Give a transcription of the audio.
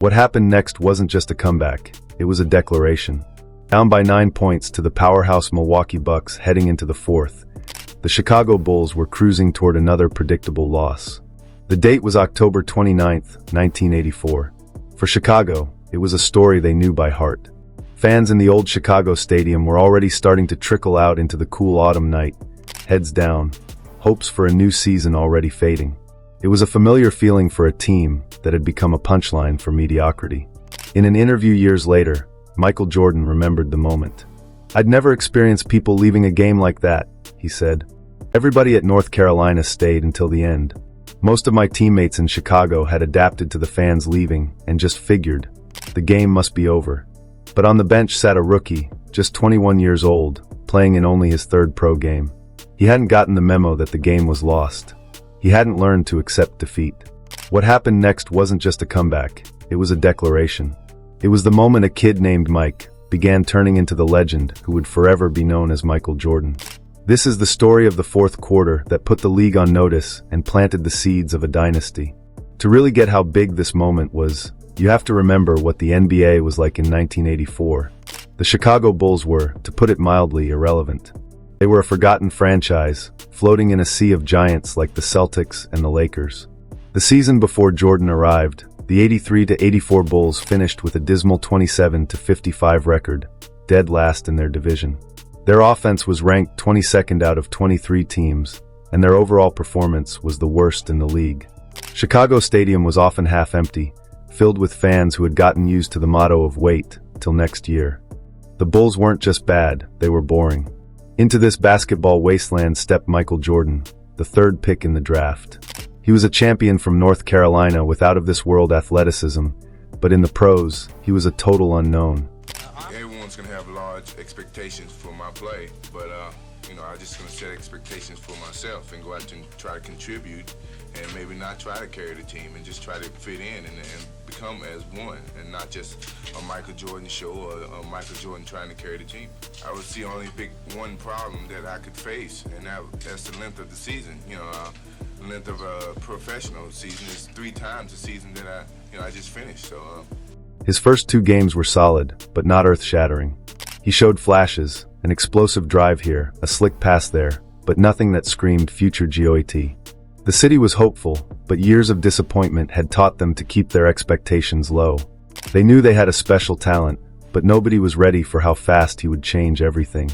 What happened next wasn't just a comeback, it was a declaration. Down by 9 points to the powerhouse Milwaukee Bucks heading into the fourth, the Chicago Bulls were cruising toward another predictable loss. The date was October 29, 1984. For Chicago, it was a story they knew by heart. Fans in the old Chicago stadium were already starting to trickle out into the cool autumn night, heads down, hopes for a new season already fading. It was a familiar feeling for a team that had become a punchline for mediocrity. In an interview years later, Michael Jordan remembered the moment. "I'd never experienced people leaving a game like that," he said. "Everybody at North Carolina stayed until the end. Most of my teammates in Chicago had adapted to the fans leaving and just figured, the game must be over. But on the bench sat a rookie, just 21 years old, playing in only his third pro game. He hadn't gotten the memo that the game was lost. He hadn't learned to accept defeat." What happened next wasn't just a comeback, it was a declaration. It was the moment a kid named Mike began turning into the legend who would forever be known as Michael Jordan. This is the story of the fourth quarter that put the league on notice and planted the seeds of a dynasty. To really get how big this moment was, you have to remember what the NBA was like in 1984. The Chicago Bulls were, to put it mildly, irrelevant. They were a forgotten franchise, floating in a sea of giants like the Celtics and the Lakers. The season before Jordan arrived, the 83-84 Bulls finished with a dismal 27-55 record, dead last in their division. Their offense was ranked 22nd out of 23 teams, and their overall performance was the worst in the league. Chicago Stadium was often half empty, filled with fans who had gotten used to the motto of "wait till next year." The Bulls weren't just bad, they were boring. Into this basketball wasteland stepped Michael Jordan, the third pick in the draft. He was a champion from North Carolina with out-of-this-world athleticism, but in the pros, he was a total unknown. Everyone's going to have large expectations for my play, but I'm just going to set expectations for myself and go out and try to contribute and maybe not try to carry the team and just try to fit in and become as one and not just a Michael Jordan show or a Michael Jordan trying to carry the team. I would see only pick one problem that I could face, and that's the length of the season. The length of a professional season is 3 times the season that I just finished. So. His first 2 games were solid, but not earth-shattering. He showed flashes, an explosive drive here, a slick pass there, but nothing that screamed future GOAT. The city was hopeful, but years of disappointment had taught them to keep their expectations low. They knew they had a special talent, but nobody was ready for how fast he would change everything.